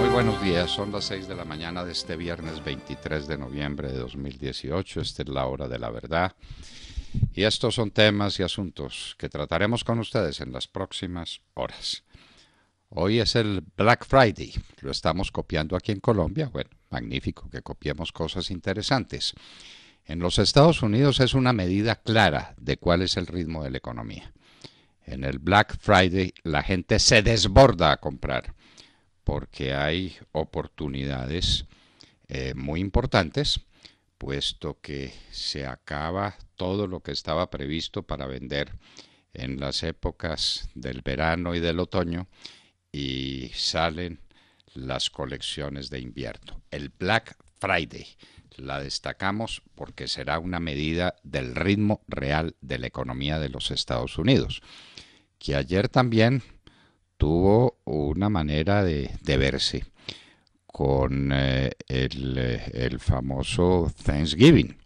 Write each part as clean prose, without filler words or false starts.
Muy buenos días, son las 6 de la mañana de este viernes 23 de noviembre de 2018. Esta es la hora de la verdad. Y estos son temas y asuntos que trataremos con ustedes en las próximas horas. Hoy es el Black Friday, lo estamos copiando aquí en Colombia. Bueno, magnífico que copiemos cosas interesantes. En los Estados Unidos es una medida clara de cuál es el ritmo de la economía. En el Black Friday la gente se desborda a comprar porque hay oportunidades muy importantes, puesto que se acaba todo lo que estaba previsto para vender en las épocas del verano y del otoño y salen las colecciones de invierno. El Black Friday la destacamos porque será una medida del ritmo real de la economía de los Estados Unidos, que ayer también tuvo una manera de verse con el famoso Thanksgiving.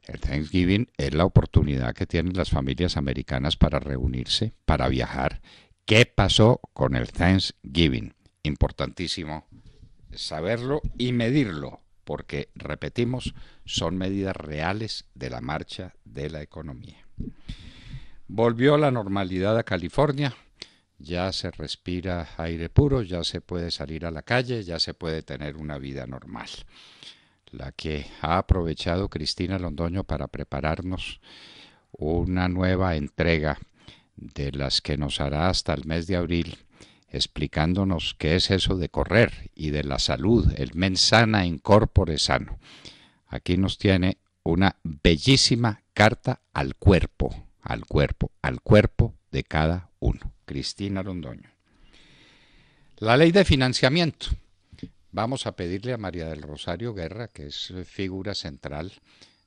El Thanksgiving es la oportunidad que tienen las familias americanas para reunirse, para viajar. ¿Qué pasó con el Thanksgiving? Importantísimo saberlo y medirlo, porque, repetimos, son medidas reales de la marcha de la economía. Volvió la normalidad a California. Ya se respira aire puro, ya se puede salir a la calle, ya se puede tener una vida normal. La que ha aprovechado Cristina Londoño para prepararnos una nueva entrega de las que nos hará hasta el mes de abril, explicándonos qué es eso de correr y de la salud, el mens sana in corpore sano. Aquí nos tiene una bellísima carta al cuerpo de cada uno. Cristina Londoño. La ley de financiamiento. Vamos a pedirle a María del Rosario Guerra, que es figura central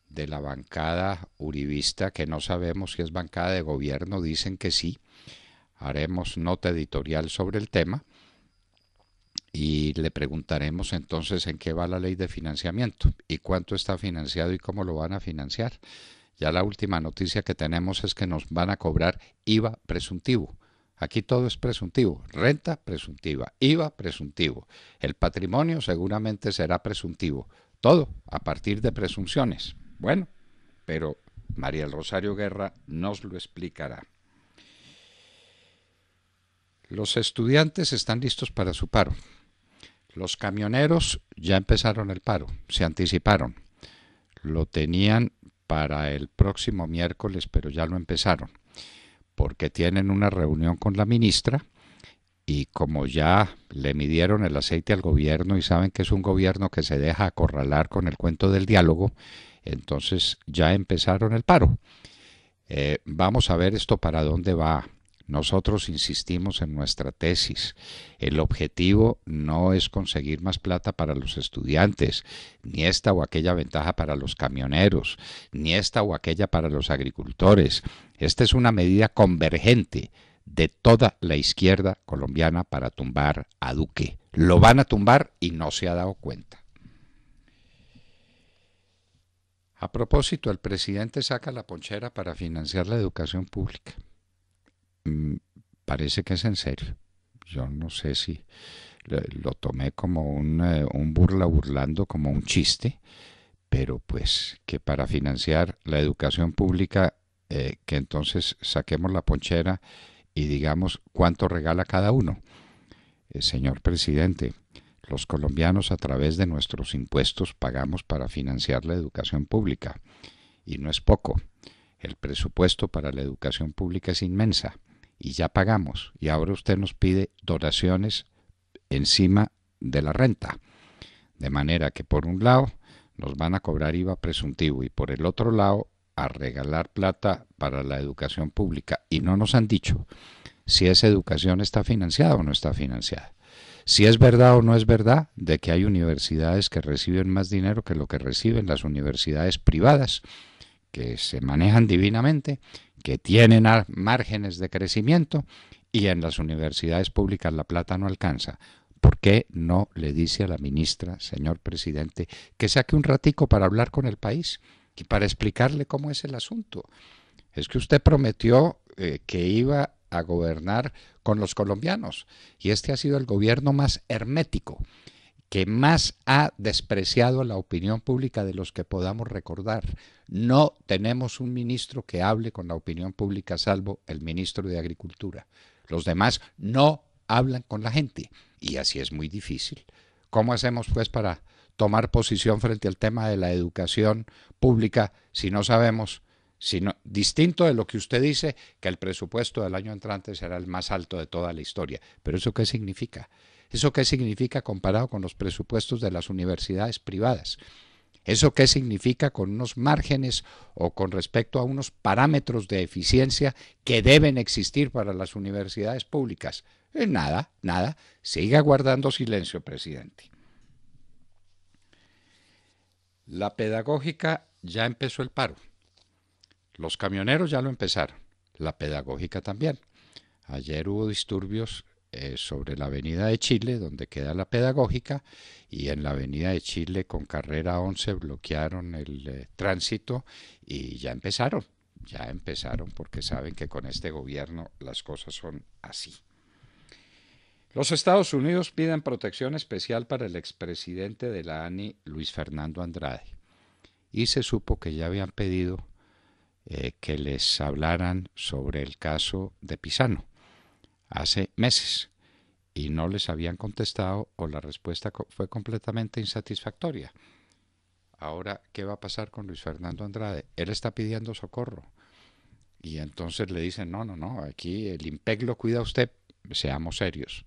de la bancada uribista, que no sabemos si es bancada de gobierno, dicen que sí. Haremos nota editorial sobre el tema y le preguntaremos entonces en qué va la ley de financiamiento y cuánto está financiado y cómo lo van a financiar. Ya la última noticia que tenemos es que nos van a cobrar IVA presuntivo. Aquí todo es presuntivo, renta presuntiva, IVA presuntivo, el patrimonio seguramente será presuntivo, todo a partir de presunciones. Bueno, pero María del Rosario Guerra nos lo explicará. Los estudiantes están listos para su paro. Los camioneros ya empezaron el paro, se anticiparon. Lo tenían para el próximo miércoles, pero ya lo empezaron, porque tienen una reunión con la ministra y como ya le midieron el aceite al gobierno y saben que es un gobierno que se deja acorralar con el cuento del diálogo, entonces ya empezaron el paro. Vamos a ver esto para dónde va. Nosotros insistimos en nuestra tesis. El objetivo no es conseguir más plata para los estudiantes, ni esta o aquella ventaja para los camioneros, ni esta o aquella para los agricultores. Esta es una medida convergente de toda la izquierda colombiana para tumbar a Duque. Lo van a tumbar y no se ha dado cuenta. A propósito, el presidente saca la ponchera para financiar la educación pública. Parece que es en serio. Yo no sé si lo tomé como un burlando, como un chiste, pero pues que para financiar la educación pública, que entonces saquemos la ponchera y digamos cuánto regala cada uno. Señor presidente, los colombianos a través de nuestros impuestos pagamos para financiar la educación pública y no es poco. El presupuesto para la educación pública es inmensa y ya pagamos y ahora usted nos pide donaciones encima de la renta, de manera que por un lado nos van a cobrar IVA presuntivo y por el otro lado a regalar plata para la educación pública y no nos han dicho si esa educación está financiada o no está financiada, si es verdad o no es verdad de que hay universidades que reciben más dinero que lo que reciben las universidades privadas, que se manejan divinamente, que tienen márgenes de crecimiento y en las universidades públicas la plata no alcanza. ¿Por qué no le dice a la ministra, señor presidente, que saque un ratico para hablar con el país y para explicarle cómo es el asunto? Es que usted prometió que iba a gobernar con los colombianos. Y este ha sido el gobierno más hermético, que más ha despreciado a la opinión pública de los que podamos recordar. No tenemos un ministro que hable con la opinión pública salvo el ministro de Agricultura. Los demás no hablan con la gente y así es muy difícil. ¿Cómo hacemos pues para tomar posición frente al tema de la educación pública si no sabemos, distinto de lo que usted dice, que el presupuesto del año entrante será el más alto de toda la historia? ¿Pero eso qué significa? ¿Eso qué significa comparado con los presupuestos de las universidades privadas? ¿Eso qué significa con unos márgenes o con respecto a unos parámetros de eficiencia que deben existir para las universidades públicas? Nada, nada. Siga guardando silencio, presidente. La pedagógica ya empezó el paro. Los camioneros ya lo empezaron. La pedagógica también. Ayer hubo disturbios sobre la avenida de Chile, donde queda la pedagógica, y en la avenida de Chile con carrera 11 bloquearon el tránsito y ya empezaron porque saben que con este gobierno las cosas son así. Los Estados Unidos piden protección especial para el expresidente de la ANI, Luis Fernando Andrade, y se supo que ya habían pedido que les hablaran sobre el caso de Pisano hace meses y no les habían contestado o la respuesta fue completamente insatisfactoria. Ahora, ¿qué va a pasar con Luis Fernando Andrade? Él está pidiendo socorro y entonces le dicen, no, aquí el IMPEC lo cuida usted, seamos serios.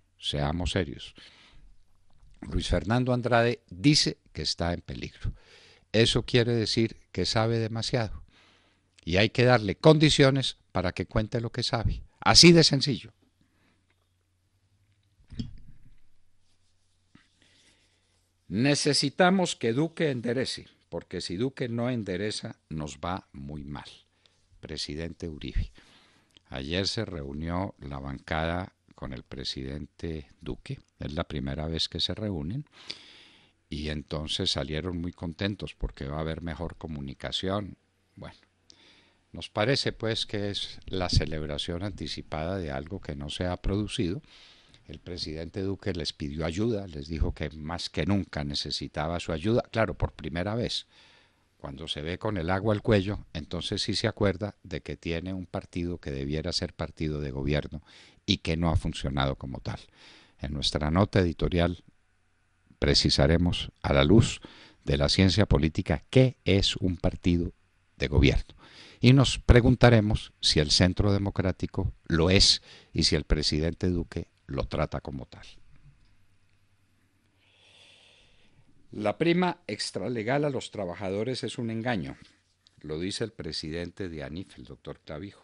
Luis Fernando Andrade dice que está en peligro. Eso quiere decir que sabe demasiado y hay que darle condiciones para que cuente lo que sabe. Así de sencillo. Necesitamos que Duque enderece, porque si Duque no endereza, nos va muy mal. Presidente Uribe. Ayer se reunió la bancada con el presidente Duque, es la primera vez que se reúnen, y entonces salieron muy contentos porque va a haber mejor comunicación. Bueno, nos parece pues que es la celebración anticipada de algo que no se ha producido. El presidente Duque les pidió ayuda, les dijo que más que nunca necesitaba su ayuda, claro, por primera vez. Cuando se ve con el agua al cuello, entonces sí se acuerda de que tiene un partido que debiera ser partido de gobierno y que no ha funcionado como tal. En nuestra nota editorial precisaremos a la luz de la ciencia política qué es un partido de gobierno. Y nos preguntaremos si el Centro Democrático lo es y si el presidente Duque lo trata como tal. La prima extralegal a los trabajadores es un engaño, lo dice el presidente de ANIF, el doctor Clavijo,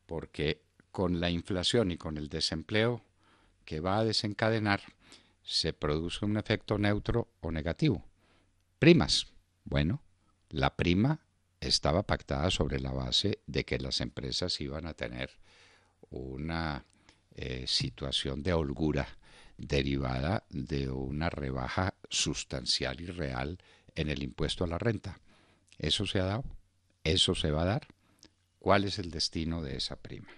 porque con la inflación y con el desempleo que va a desencadenar, se produce un efecto neutro o negativo. Primas. Bueno, la prima estaba pactada sobre la base de que las empresas iban a tener una situación de holgura derivada de una rebaja sustancial y real en el impuesto a la renta. ¿Eso se ha dado? ¿Eso se va a dar? ¿Cuál es el destino de esa prima?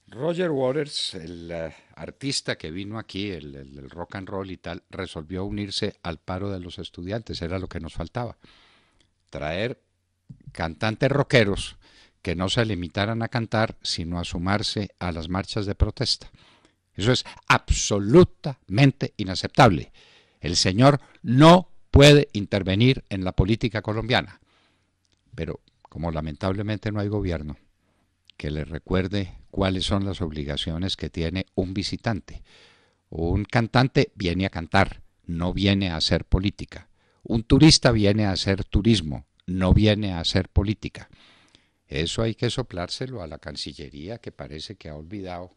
Roger Waters, el artista que vino aquí, el rock and roll y tal, resolvió unirse al paro de los estudiantes, era lo que nos faltaba. Traer cantantes rockeros que no se limitaran a cantar, sino a sumarse a las marchas de protesta. Eso es absolutamente inaceptable. El señor no puede intervenir en la política colombiana. Pero como lamentablemente no hay gobierno que le recuerde cuáles son las obligaciones que tiene un visitante. Un cantante viene a cantar, no viene a hacer política. Un turista viene a hacer turismo, no viene a hacer política. Eso hay que soplárselo a la Cancillería, que parece que ha olvidado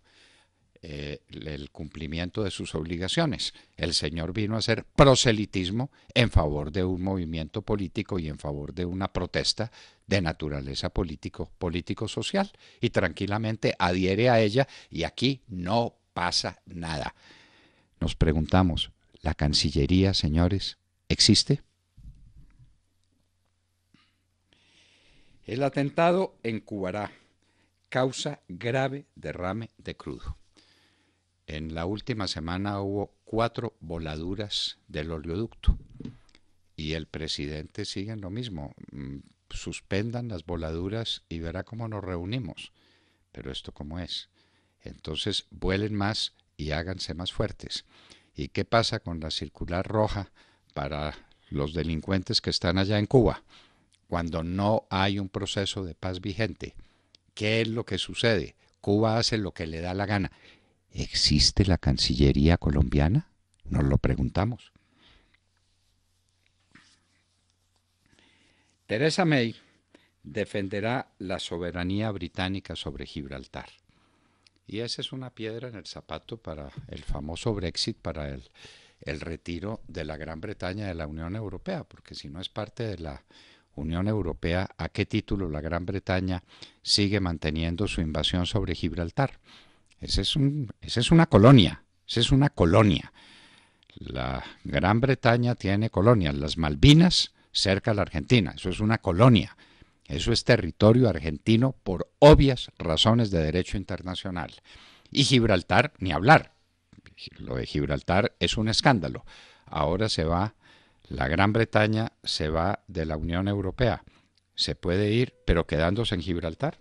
el cumplimiento de sus obligaciones. El señor vino a hacer proselitismo en favor de un movimiento político y en favor de una protesta de naturaleza político-social y tranquilamente adhiere a ella y aquí no pasa nada. Nos preguntamos, ¿la Cancillería, señores, existe? El atentado en Cubará causa grave derrame de crudo. En la última semana hubo 4 voladuras del oleoducto y el presidente sigue en lo mismo. Suspendan las voladuras y verá cómo nos reunimos. Pero esto cómo es. Entonces vuelen más y háganse más fuertes. ¿Y qué pasa con la circular roja para los delincuentes que están allá en Cuba? Cuando no hay un proceso de paz vigente, ¿qué es lo que sucede? Cuba hace lo que le da la gana. ¿Existe la Cancillería colombiana? Nos lo preguntamos. Theresa May defenderá la soberanía británica sobre Gibraltar. Y esa es una piedra en el zapato para el famoso Brexit, para el retiro de la Gran Bretaña de la Unión Europea, porque si no es parte de la Unión Europea, ¿a qué título la Gran Bretaña sigue manteniendo su invasión sobre Gibraltar? Esa es una colonia, esa es una colonia. La Gran Bretaña tiene colonias, las Malvinas cerca de la Argentina, eso es una colonia. Eso es territorio argentino por obvias razones de derecho internacional. Y Gibraltar, ni hablar. Lo de Gibraltar es un escándalo. Ahora la Gran Bretaña se va de la Unión Europea. ¿Se puede ir, pero quedándose en Gibraltar?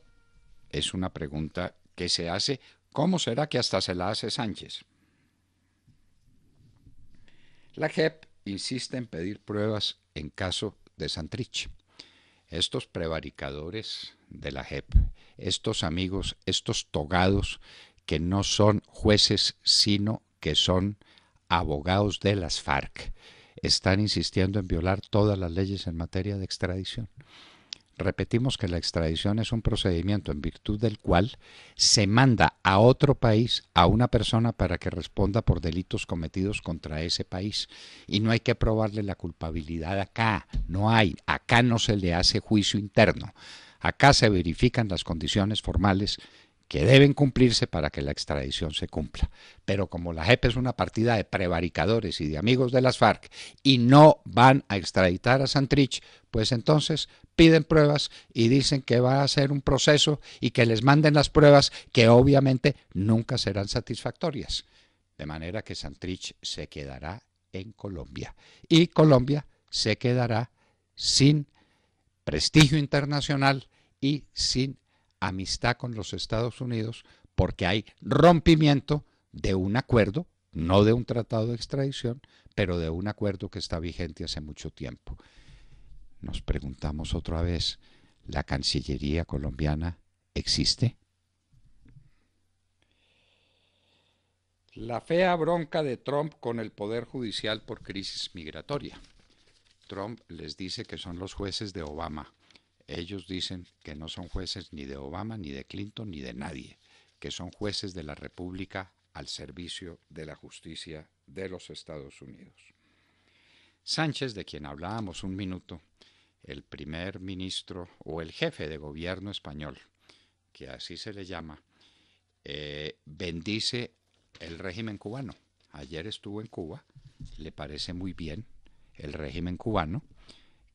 Es una pregunta que se hace. ¿Cómo será que hasta se la hace Sánchez? La JEP insiste en pedir pruebas en caso de Santrich. Estos prevaricadores de la JEP, estos amigos, estos togados que no son jueces, sino que son abogados de las FARC, están insistiendo en violar todas las leyes en materia de extradición. Repetimos que la extradición es un procedimiento en virtud del cual se manda a otro país a una persona para que responda por delitos cometidos contra ese país. Y no hay que probarle la culpabilidad acá, acá no se le hace juicio interno. Acá se verifican las condiciones formales que deben cumplirse para que la extradición se cumpla. Pero como la JEP es una partida de prevaricadores y de amigos de las FARC y no van a extraditar a Santrich, pues entonces piden pruebas y dicen que va a ser un proceso y que les manden las pruebas que obviamente nunca serán satisfactorias. De manera que Santrich se quedará en Colombia y Colombia se quedará sin prestigio internacional y sin amistad con los Estados Unidos porque hay rompimiento de un acuerdo, no de un tratado de extradición, pero de un acuerdo que está vigente hace mucho tiempo. Nos preguntamos otra vez, ¿la Cancillería colombiana existe? La fea bronca de Trump con el Poder Judicial por crisis migratoria. Trump les dice que son los jueces de Obama. Ellos dicen que no son jueces ni de Obama, ni de Clinton, ni de nadie, que son jueces de la República al servicio de la justicia de los Estados Unidos. Sánchez, de quien hablábamos un minuto, el primer ministro o el jefe de gobierno español, que así se le llama, bendice el régimen cubano. Ayer estuvo en Cuba, le parece muy bien el régimen cubano,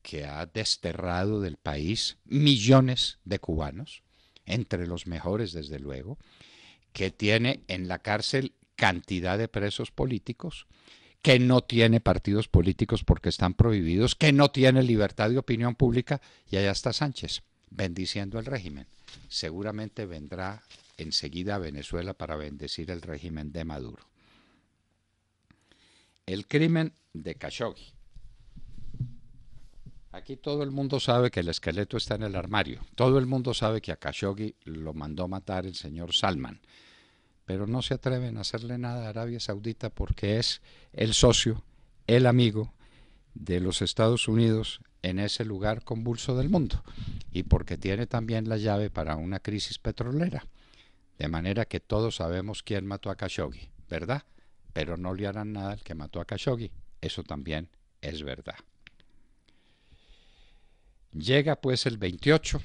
que ha desterrado del país millones de cubanos, entre los mejores desde luego, que tiene en la cárcel cantidad de presos políticos, que no tiene partidos políticos porque están prohibidos, que no tiene libertad de opinión pública, y allá está Sánchez bendiciendo el régimen. Seguramente vendrá enseguida a Venezuela para bendecir el régimen de Maduro. El crimen de Khashoggi. Aquí todo el mundo sabe que el esqueleto está en el armario. Todo el mundo sabe que a Khashoggi lo mandó matar el señor Salman. Pero no se atreven a hacerle nada a Arabia Saudita porque es el socio, el amigo de los Estados Unidos en ese lugar convulso del mundo. Y porque tiene también la llave para una crisis petrolera. De manera que todos sabemos quién mató a Khashoggi, ¿verdad? Pero no le harán nada al que mató a Khashoggi. Eso también es verdad. Llega pues el 28,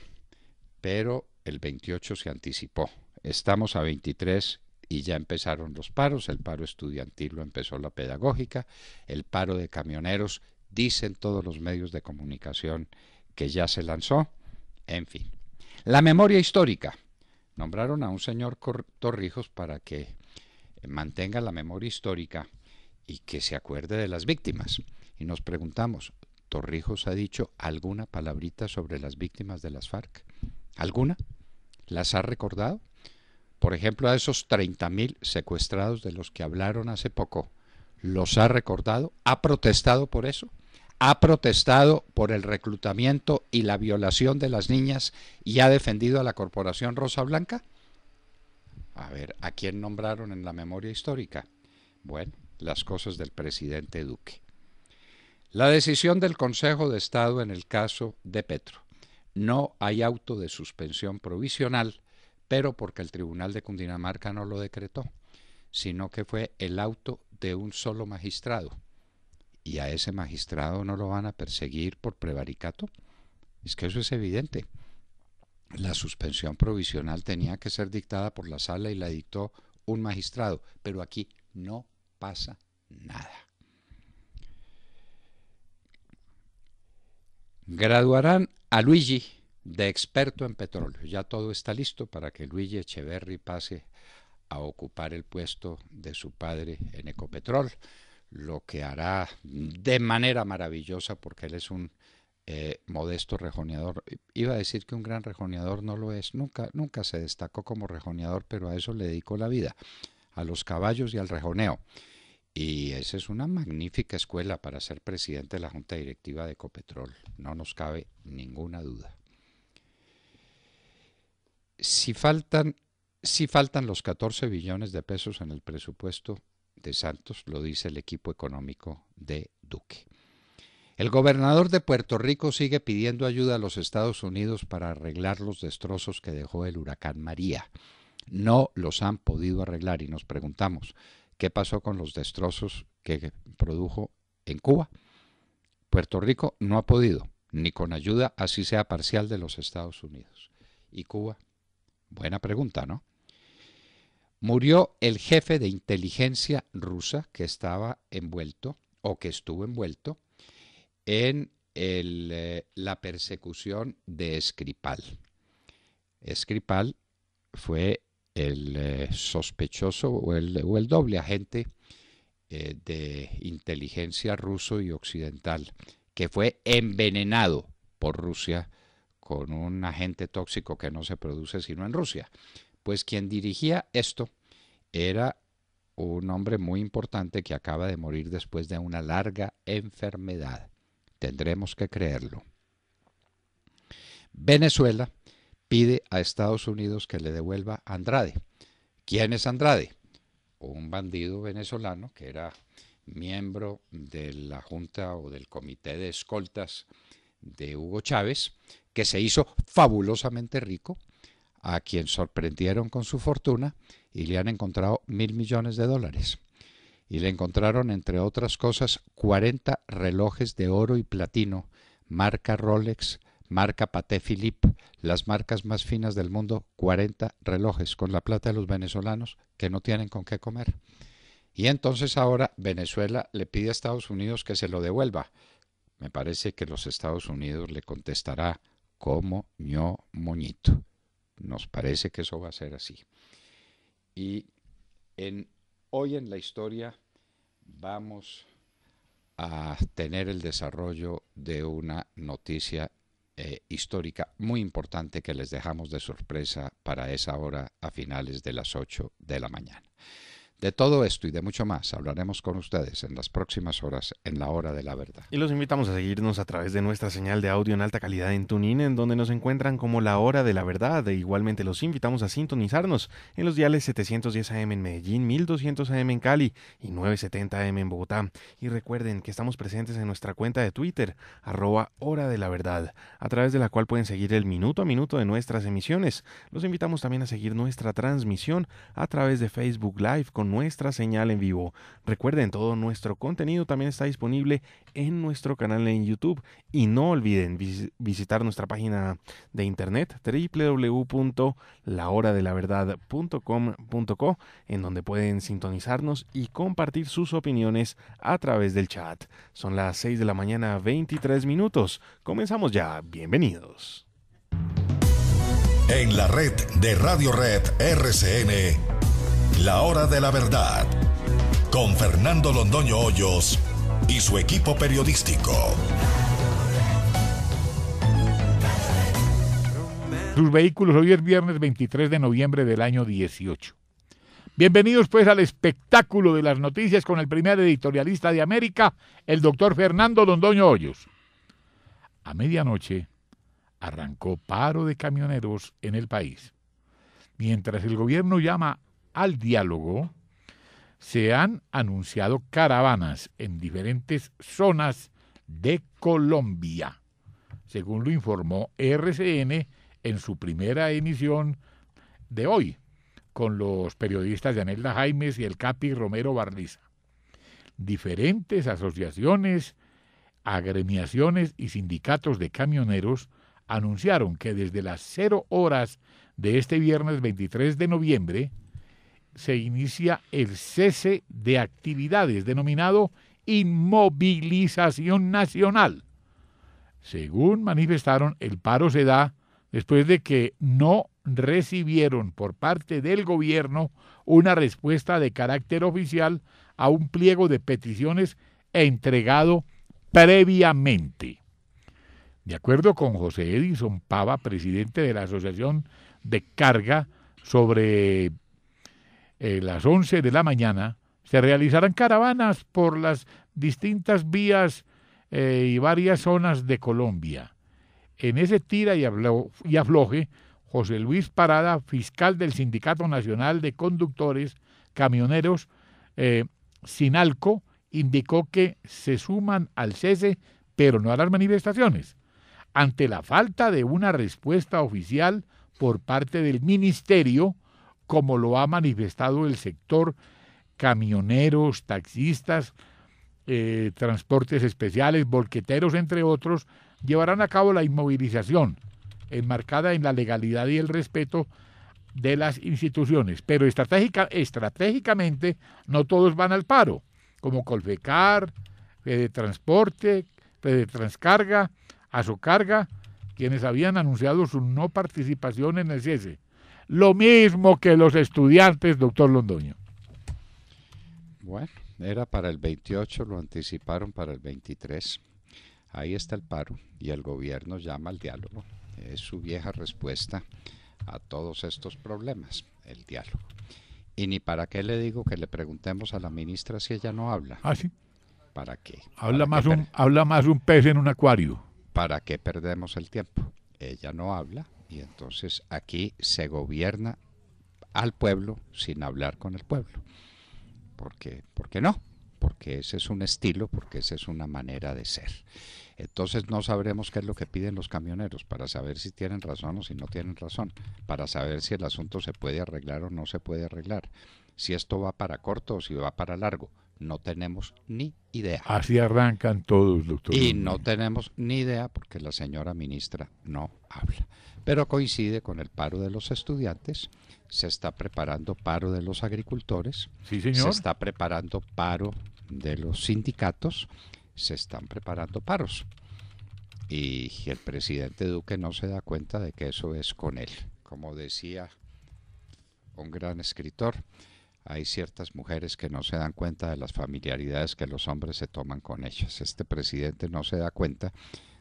pero el 28 se anticipó. Estamos a 23 y ya empezaron los paros. El paro estudiantil lo empezó la pedagógica. El paro de camioneros, dicen todos los medios de comunicación que ya se lanzó. En fin. La memoria histórica. Nombraron a un señor Torrijos para que mantenga la memoria histórica y que se acuerde de las víctimas. Y nos preguntamos, ¿Torrijos ha dicho alguna palabrita sobre las víctimas de las FARC? ¿Alguna? ¿Las ha recordado? Por ejemplo, a esos 30.000 secuestrados de los que hablaron hace poco, ¿los ha recordado? ¿Ha protestado por eso? ¿Ha protestado por el reclutamiento y la violación de las niñas y ha defendido a la Corporación Rosa Blanca? A ver, ¿a quién nombraron en la memoria histórica? Bueno, las cosas del presidente Duque. La decisión del Consejo de Estado en el caso de Petro. No hay auto de suspensión provisional, pero porque el Tribunal de Cundinamarca no lo decretó, sino que fue el auto de un solo magistrado. ¿Y a ese magistrado no lo van a perseguir por prevaricato? Es que eso es evidente. La suspensión provisional tenía que ser dictada por la sala y la dictó un magistrado, pero aquí no pasa nada. Graduarán a Luigi de experto en petróleo. Ya todo está listo para que Luigi Echeverri pase a ocupar el puesto de su padre en Ecopetrol, lo que hará de manera maravillosa porque él es un modesto rejoneador. Iba a decir que un gran rejoneador, no lo es, nunca se destacó como rejoneador, pero a eso le dedicó la vida, a los caballos y al rejoneo. Y esa es una magnífica escuela para ser presidente de la Junta Directiva de Ecopetrol, no nos cabe ninguna duda. Si faltan los 14 billones de pesos en el presupuesto de Santos, lo dice el equipo económico de Duque. El gobernador de Puerto Rico sigue pidiendo ayuda a los Estados Unidos para arreglar los destrozos que dejó el huracán María. No los han podido arreglar y nos preguntamos, ¿qué pasó con los destrozos que produjo en Cuba? Puerto Rico no ha podido, ni con ayuda, así sea parcial, de los Estados Unidos. ¿Y Cuba? Buena pregunta, ¿no? Murió el jefe de inteligencia rusa que estaba envuelto, o que estuvo envuelto, en la persecución de Skripal. Skripal fue el sospechoso o el doble agente de inteligencia ruso y occidental que fue envenenado por Rusia con un agente tóxico que no se produce sino en Rusia. Pues quien dirigía esto era un hombre muy importante que acaba de morir después de una larga enfermedad. Tendremos que creerlo. Venezuela pide a Estados Unidos que le devuelva a Andrade. ¿Quién es Andrade? Un bandido venezolano que era miembro de la Junta o del Comité de Escoltas de Hugo Chávez, que se hizo fabulosamente rico, a quien sorprendieron con su fortuna y le han encontrado $1.000 millones. Y le encontraron, entre otras cosas, 40 relojes de oro y platino, marca Rolex, marca Patek Philippe, las marcas más finas del mundo, 40 relojes con la plata de los venezolanos que no tienen con qué comer. Y entonces ahora Venezuela le pide a Estados Unidos que se lo devuelva. Me parece que los Estados Unidos le contestará como ño moñito. Nos parece que eso va a ser así. Y hoy en la historia vamos a tener el desarrollo de una noticia histórica muy importante que les dejamos de sorpresa para esa hora a finales de las 8 de la mañana. De todo esto y de mucho más hablaremos con ustedes en las próximas horas en la Hora de la Verdad. Y los invitamos a seguirnos a través de nuestra señal de audio en alta calidad en TuneIn, en donde nos encuentran como La Hora de la Verdad. E igualmente los invitamos a sintonizarnos en los diales 710 AM en Medellín, 1200 AM en Cali y 970 AM en Bogotá. Y recuerden que estamos presentes en nuestra cuenta de Twitter, @Hora de la Verdad, a través de la cual pueden seguir el minuto a minuto de nuestras emisiones. Los invitamos también a seguir nuestra transmisión a través de Facebook Live con nuestra señal en vivo. Recuerden, todo nuestro contenido también está disponible en nuestro canal en YouTube y no olviden visitar nuestra página de internet www.lahoradelaverdad.com.co, en donde pueden sintonizarnos y compartir sus opiniones a través del chat. Son las 6 de la mañana, 23 minutos. Comenzamos ya. Bienvenidos. En la red de Radio Red RCN, La Hora de la Verdad, con Fernando Londoño Hoyos y su equipo periodístico. Sus vehículos, hoy es viernes 23 de noviembre del año 18. Bienvenidos pues al espectáculo de las noticias con el primer editorialista de América, el doctor Fernando Londoño Hoyos. A medianoche arrancó paro de camioneros en el país. Mientras el gobierno llama al diálogo, se han anunciado caravanas en diferentes zonas de Colombia, según lo informó RCN en su primera emisión de hoy, con los periodistas Yanelda Jaimes y el Capi Romero Barliza. Diferentes asociaciones, agremiaciones y sindicatos de camioneros anunciaron que desde las 0 horas de este viernes 23 de noviembre se inicia el cese de actividades denominado inmovilización nacional. Según manifestaron, el paro se da después de que no recibieron por parte del gobierno una respuesta de carácter oficial a un pliego de peticiones entregado previamente. De acuerdo con José Edison Pava, presidente de la Asociación de Carga, sobre las 11 de la mañana se realizarán caravanas por las distintas vías y varias zonas de Colombia. En ese tira y afloje, José Luis Parada, fiscal del Sindicato Nacional de Conductores Camioneros, Sinalco, indicó que se suman al cese, pero no a las manifestaciones, ante la falta de una respuesta oficial por parte del ministerio, como lo ha manifestado el sector camioneros, taxistas, transportes especiales, volqueteros, entre otros, llevarán a cabo la inmovilización, enmarcada en la legalidad y el respeto de las instituciones. Pero estratégicamente no todos van al paro, como Colfecar, Fedetransporte, Fedetranscarga, Asocarga, quienes habían anunciado su no participación en el cese. Lo mismo que los estudiantes, doctor Londoño. Bueno, era para el 28, lo anticiparon para el 23. Ahí está el paro y el gobierno llama al diálogo. Es su vieja respuesta a todos estos problemas, el diálogo. Y ni para qué le digo que le preguntemos a la ministra si ella no habla. ¿Ah, sí? ¿Para qué? Habla más un pez en un acuario. ¿Para qué perdemos el tiempo? Ella no habla y entonces aquí se gobierna al pueblo sin hablar con el pueblo. ¿Por qué no? Porque ese es un estilo, porque esa es una manera de ser. Entonces no sabremos qué es lo que piden los camioneros para saber si tienen razón o si no tienen razón, para saber si el asunto se puede arreglar o no se puede arreglar, si esto va para corto o si va para largo. No tenemos ni idea. Así arrancan todos, doctor. Y no tenemos ni idea porque la señora ministra no habla. Pero coincide con el paro de los estudiantes, se está preparando paro de los agricultores, sí, señor. Se está preparando paro de los sindicatos, se están preparando paros. Y el presidente Duque no se da cuenta de que eso es con él. Como decía un gran escritor, hay ciertas mujeres que no se dan cuenta de las familiaridades que los hombres se toman con ellas. Este presidente no se da cuenta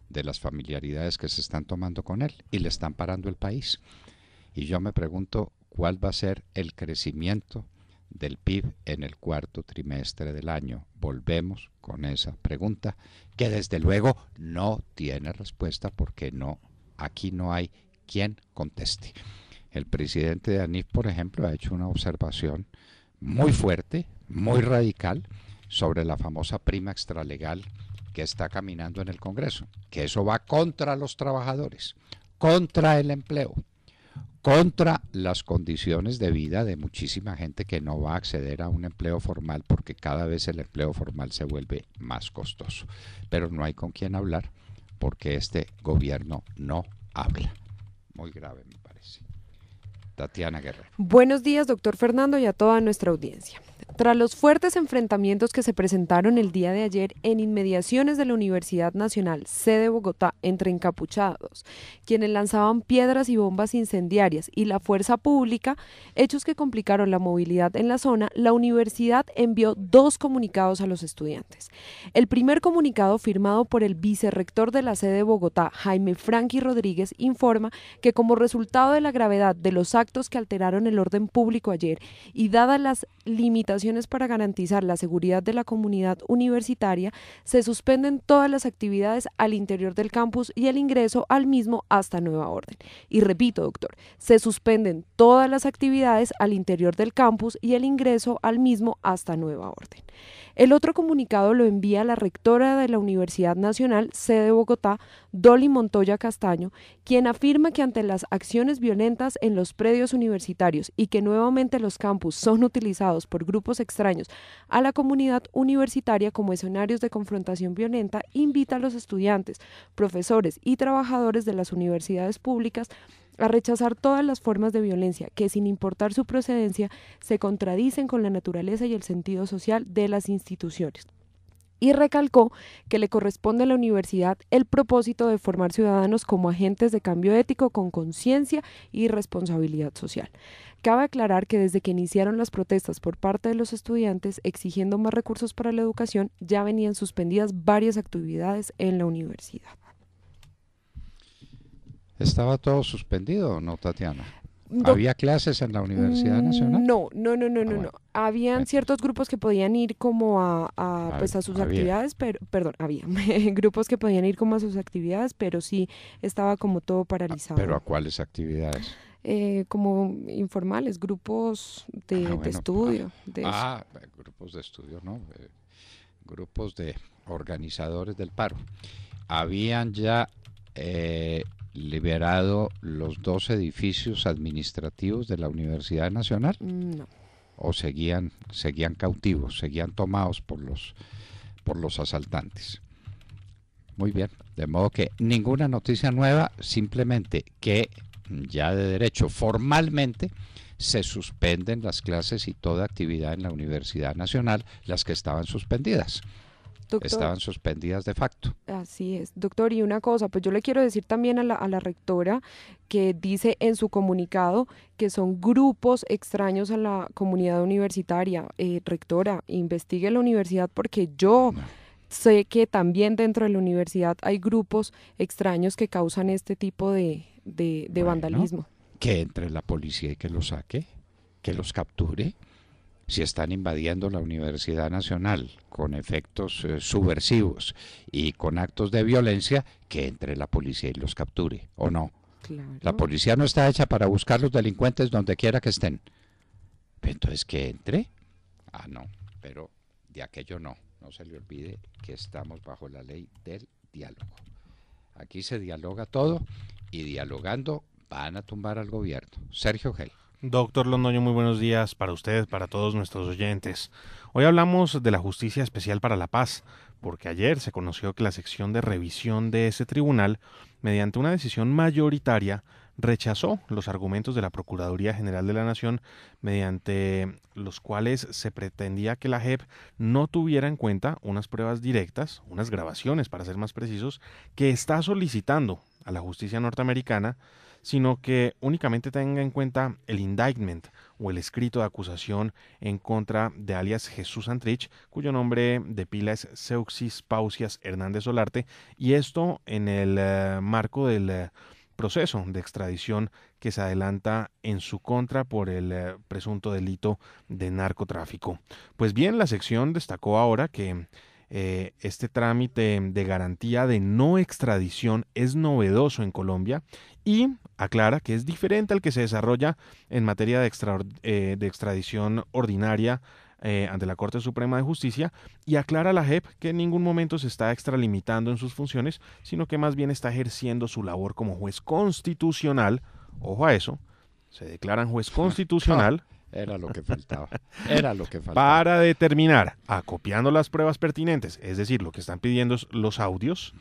de las familiaridades que se están tomando con él y le están parando el país. Y yo me pregunto cuál va a ser el crecimiento del PIB en el cuarto trimestre del año. Volvemos con esa pregunta que desde luego no tiene respuesta porque aquí no hay quien conteste. El presidente de ANIF, por ejemplo, ha hecho una observación muy fuerte, muy radical, sobre la famosa prima extralegal que está caminando en el Congreso, que eso va contra los trabajadores, contra el empleo, contra las condiciones de vida de muchísima gente que no va a acceder a un empleo formal porque cada vez el empleo formal se vuelve más costoso. Pero no hay con quién hablar porque este gobierno no habla. Muy grave, me parece. Tatiana Guerrero. Buenos días, doctor Fernando, y a toda nuestra audiencia. Tras los fuertes enfrentamientos que se presentaron el día de ayer en inmediaciones de la Universidad Nacional, sede Bogotá, entre encapuchados, quienes lanzaban piedras y bombas incendiarias, y la fuerza pública, hechos que complicaron la movilidad en la zona, la universidad envió 2 comunicados a los estudiantes. El primer comunicado, firmado por el vicerrector de la sede Bogotá, Jaime Franqui Rodríguez, informa que como resultado de la gravedad de los actos que alteraron el orden público ayer y dadas las limitaciones para garantizar la seguridad de la comunidad universitaria, se suspenden todas las actividades al interior del campus y el ingreso al mismo hasta nueva orden. Y repito, doctor, se suspenden todas las actividades al interior del campus y el ingreso al mismo hasta nueva orden. El otro comunicado lo envía la rectora de la Universidad Nacional, sede Bogotá, Dolly Montoya Castaño, quien afirma que ante las acciones violentas en los predios universitarios y que nuevamente los campus son utilizados por grupos extraños a la comunidad universitaria como escenarios de confrontación violenta, invita a los estudiantes, profesores y trabajadores de las universidades públicas a rechazar todas las formas de violencia que, sin importar su procedencia, se contradicen con la naturaleza y el sentido social de las instituciones. Y recalcó que le corresponde a la universidad el propósito de formar ciudadanos como agentes de cambio ético con conciencia y responsabilidad social. Cabe aclarar que desde que iniciaron las protestas por parte de los estudiantes exigiendo más recursos para la educación, ya venían suspendidas varias actividades en la universidad. ¿Estaba todo suspendido o no, Tatiana? ¿Había clases en la Universidad Nacional? No. Habían ciertos grupos que podían ir como a sus actividades, pero, había grupos que podían ir como a sus actividades, pero sí estaba como todo paralizado. ¿Pero a cuáles actividades? Como informales, grupos de estudio. Grupos de estudio, ¿no? Grupos de organizadores del paro. ¿Habían ya liberado los 2 edificios administrativos de la Universidad Nacional? No. ¿O seguían cautivos, seguían tomados por los asaltantes? Muy bien, de modo que ninguna noticia nueva, simplemente que ya de derecho formalmente se suspenden las clases y toda actividad en la Universidad Nacional, las que estaban suspendidas. Doctor, estaban suspendidas de facto. Así es, doctor, y una cosa, pues yo le quiero decir también a la rectora que dice en su comunicado que son grupos extraños a la comunidad universitaria. Rectora, investigue la universidad porque yo sé que también dentro de la universidad hay grupos extraños que causan este tipo de vandalismo. Que entre la policía y que los saque, que los capture. Si están invadiendo la Universidad Nacional con efectos subversivos y con actos de violencia, que entre la policía y los capture, ¿o no? Claro. La policía no está hecha para buscar los delincuentes donde quiera que estén. Entonces, ¿que entre? No, pero de aquello no. No se le olvide que estamos bajo la ley del diálogo. Aquí se dialoga todo y dialogando van a tumbar al gobierno. Sergio Gel. Doctor Londoño, muy buenos días para usted, para todos nuestros oyentes. Hoy hablamos de la Justicia Especial para la Paz, porque ayer se conoció que la sección de revisión de ese tribunal, mediante una decisión mayoritaria, rechazó los argumentos de la Procuraduría General de la Nación, mediante los cuales se pretendía que la JEP no tuviera en cuenta unas pruebas directas, unas grabaciones para ser más precisos, que está solicitando a la justicia norteamericana, sino que únicamente tenga en cuenta el indictment o el escrito de acusación en contra de alias Jesús Santrich, cuyo nombre de pila es Seuxis Pausias Hernández Solarte, y esto en el marco del proceso de extradición que se adelanta en su contra por el presunto delito de narcotráfico. Pues bien, la sección destacó ahora que este trámite de garantía de no extradición es novedoso en Colombia y aclara que es diferente al que se desarrolla en materia de extradición ordinaria ante la Corte Suprema de Justicia, y aclara a la JEP que en ningún momento se está extralimitando en sus funciones, sino que más bien está ejerciendo su labor como juez constitucional. Ojo a eso, se declaran juez constitucional. Era lo que faltaba. Para determinar, acopiando las pruebas pertinentes, es decir, lo que están pidiendo los audios,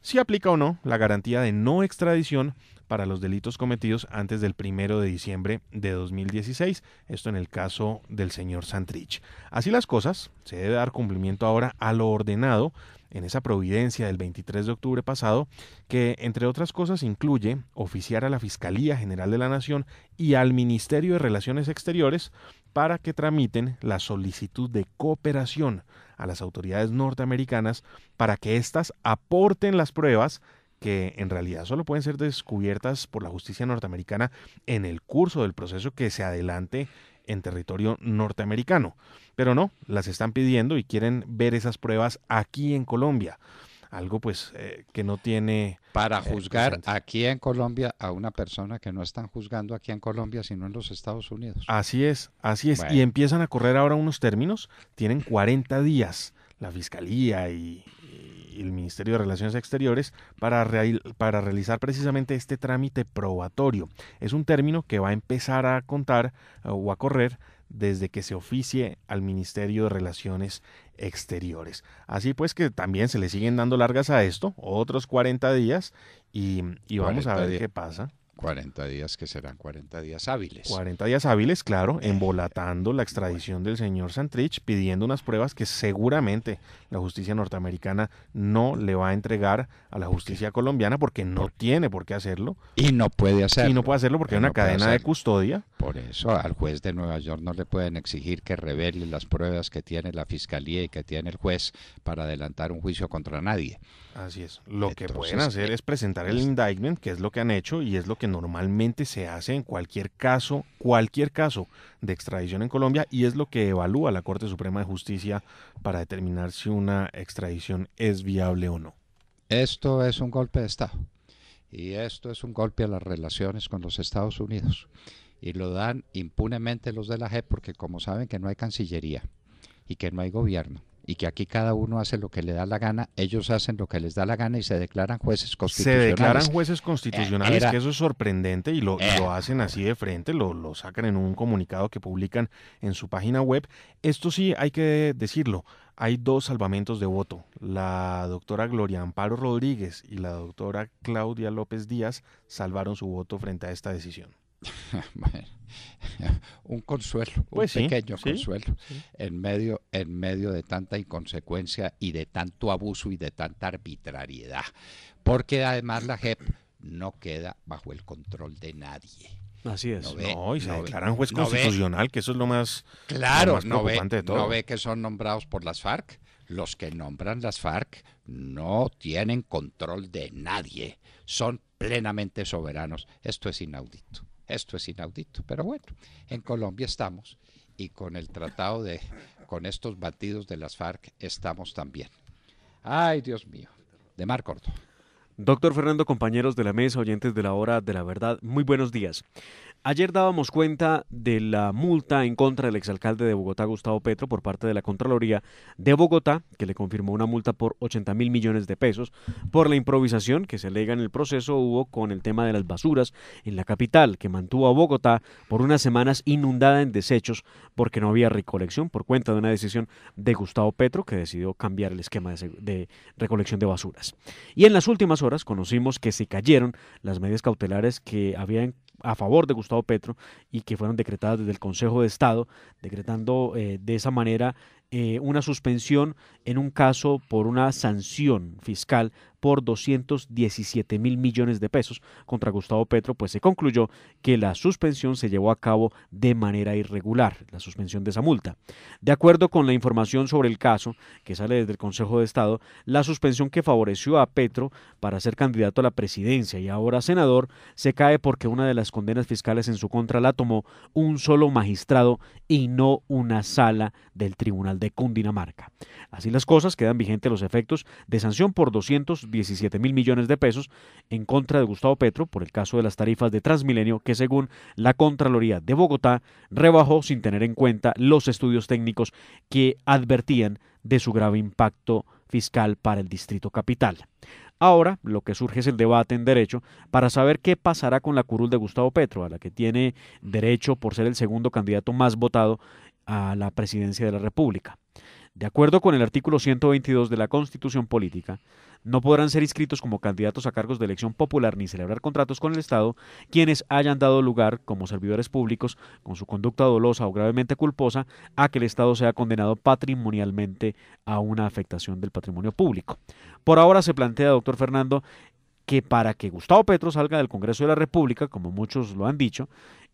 si aplica o no la garantía de no extradición para los delitos cometidos antes del 1 de diciembre de 2016, esto en el caso del señor Santrich. Así las cosas, se debe dar cumplimiento ahora a lo ordenado en esa providencia del 23 de octubre pasado, que entre otras cosas incluye oficiar a la Fiscalía General de la Nación y al Ministerio de Relaciones Exteriores para que tramiten la solicitud de cooperación a las autoridades norteamericanas para que éstas aporten las pruebas que en realidad solo pueden ser descubiertas por la justicia norteamericana en el curso del proceso que se adelante en territorio norteamericano. Pero no, las están pidiendo y quieren ver esas pruebas aquí en Colombia. Algo pues que no tiene... Para juzgar presente. aquí en Colombia a una persona que no están juzgando aquí en Colombia, sino en los Estados Unidos. Así es. Bueno. Y empiezan a correr ahora unos términos. Tienen 40 días la Fiscalía y el Ministerio de Relaciones Exteriores para realizar precisamente este trámite probatorio. Es un término que va a empezar a contar o a correr desde que se oficie al Ministerio de Relaciones Exteriores. Así pues que también se le siguen dando largas a esto, otros 40 días, y vamos a ver qué pasa. 40 días que serán 40 días hábiles. 40 días hábiles, claro, embolatando la extradición del señor Santrich, pidiendo unas pruebas que seguramente la justicia norteamericana no le va a entregar a la justicia colombiana porque no tiene por qué hacerlo. Y no puede hacerlo. Y no puede hacerlo porque hay una cadena de custodia. Por eso al juez de Nueva York no le pueden exigir que revele las pruebas que tiene la fiscalía y que tiene el juez para adelantar un juicio contra nadie. Así es. Lo que Entonces, pueden hacer es presentar el indictment, que es lo que han hecho y es lo que normalmente se hace en cualquier caso de extradición en Colombia, y es lo que evalúa la Corte Suprema de Justicia para determinar si una extradición es viable o no. Esto es un golpe de Estado y esto es un golpe a las relaciones con los Estados Unidos, y lo dan impunemente los de la JEP porque como saben que no hay Cancillería y que no hay gobierno y que aquí cada uno hace lo que le da la gana, ellos hacen lo que les da la gana y se declaran jueces constitucionales. Se declaran jueces constitucionales, que eso es sorprendente, y lo hacen así de frente, lo sacan en un comunicado que publican en su página web. Esto sí hay que decirlo, hay dos salvamentos de voto. La doctora Gloria Amparo Rodríguez y la doctora Claudia López Díaz salvaron su voto frente a esta decisión. Bueno, un consuelo, pues un pequeño consuelo, sí. en medio de tanta inconsecuencia y de tanto abuso y de tanta arbitrariedad, porque además la JEP no queda bajo el control de nadie. Así es. Y se declaran juez constitucional, que eso es lo más, preocupante de todo. ¿No ve que son nombrados por las FARC? Los que nombran las FARC no tienen control de nadie, son plenamente soberanos. Esto es inaudito. Pero bueno, en Colombia estamos, y con el tratado con estos batidos de las FARC estamos también. Ay, Dios mío. De Mar Córdoba. Doctor Fernando, compañeros de la mesa, oyentes de la Hora de la Verdad, muy buenos días. Ayer dábamos cuenta de la multa en contra del exalcalde de Bogotá, Gustavo Petro, por parte de la Contraloría de Bogotá, que le confirmó una multa por 80.000 millones de pesos por la improvisación que se alega en el proceso hubo con el tema de las basuras en la capital, que mantuvo a Bogotá por unas semanas inundada en desechos porque no había recolección por cuenta de una decisión de Gustavo Petro, que decidió cambiar el esquema de recolección de basuras. Y en las últimas horas conocimos que se cayeron las medidas cautelares que habían a favor de Gustavo Petro y que fueron decretadas desde el Consejo de Estado, decretando de esa manera una suspensión en un caso por una sanción fiscal por 217.000 millones de pesos contra Gustavo Petro, pues se concluyó que la suspensión se llevó a cabo de manera irregular, la suspensión de esa multa. De acuerdo con la información sobre el caso que sale desde el Consejo de Estado, la suspensión que favoreció a Petro para ser candidato a la presidencia y ahora senador se cae porque una de las condenas fiscales en su contra la tomó un solo magistrado y no una sala del Tribunal de Cundinamarca. Así las cosas, quedan vigentes los efectos de sanción por 217.000 millones de pesos en contra de Gustavo Petro por el caso de las tarifas de Transmilenio, que según la Contraloría de Bogotá rebajó sin tener en cuenta los estudios técnicos que advertían de su grave impacto fiscal para el Distrito Capital. Ahora lo que surge es el debate en derecho para saber qué pasará con la curul de Gustavo Petro, a la que tiene derecho por ser el segundo candidato más votado a la presidencia de la República. De acuerdo con el artículo 122 de la Constitución Política, no podrán ser inscritos como candidatos a cargos de elección popular ni celebrar contratos con el Estado quienes hayan dado lugar, como servidores públicos, con su conducta dolosa o gravemente culposa, a que el Estado sea condenado patrimonialmente a una afectación del patrimonio público. Por ahora se plantea, doctor Fernando, que para que Gustavo Petro salga del Congreso de la República, como muchos lo han dicho,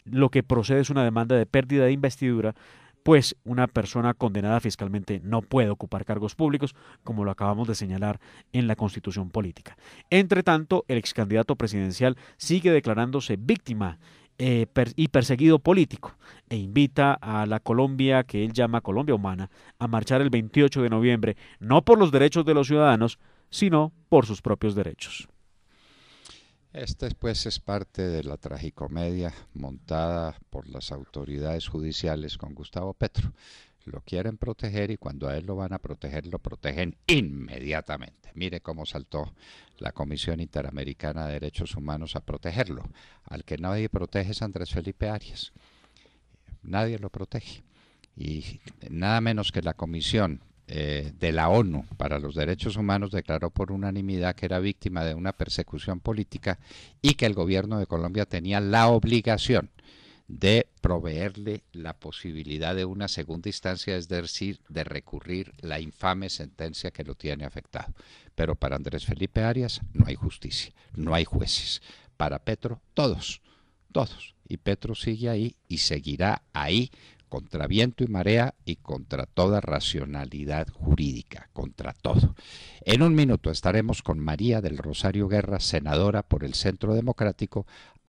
lo que procede es una demanda de pérdida de investidura, pues una persona condenada fiscalmente no puede ocupar cargos públicos, como lo acabamos de señalar en la Constitución Política. Entre tanto, el ex candidato presidencial sigue declarándose víctima y perseguido político e invita a la Colombia, que él llama Colombia Humana, a marchar el 28 de noviembre, no por los derechos de los ciudadanos, sino por sus propios derechos. Este pues es parte de la tragicomedia montada por las autoridades judiciales con Gustavo Petro. Lo quieren proteger y cuando a él lo van a proteger, lo protegen inmediatamente. Mire cómo saltó la Comisión Interamericana de Derechos Humanos a protegerlo. Al que nadie protege es Andrés Felipe Arias. Nadie lo protege. Y nada menos que la Comisión de la ONU para los Derechos Humanos declaró por unanimidad que era víctima de una persecución política y que el gobierno de Colombia tenía la obligación de proveerle la posibilidad de una segunda instancia, es decir, de recurrir la infame sentencia que lo tiene afectado. Pero para Andrés Felipe Arias no hay justicia, no hay jueces. Para Petro, todos. Y Petro sigue ahí y seguirá ahí contra viento y marea y contra toda racionalidad jurídica, contra todo. En un minuto estaremos con María del Rosario Guerra, senadora por el Centro Democrático,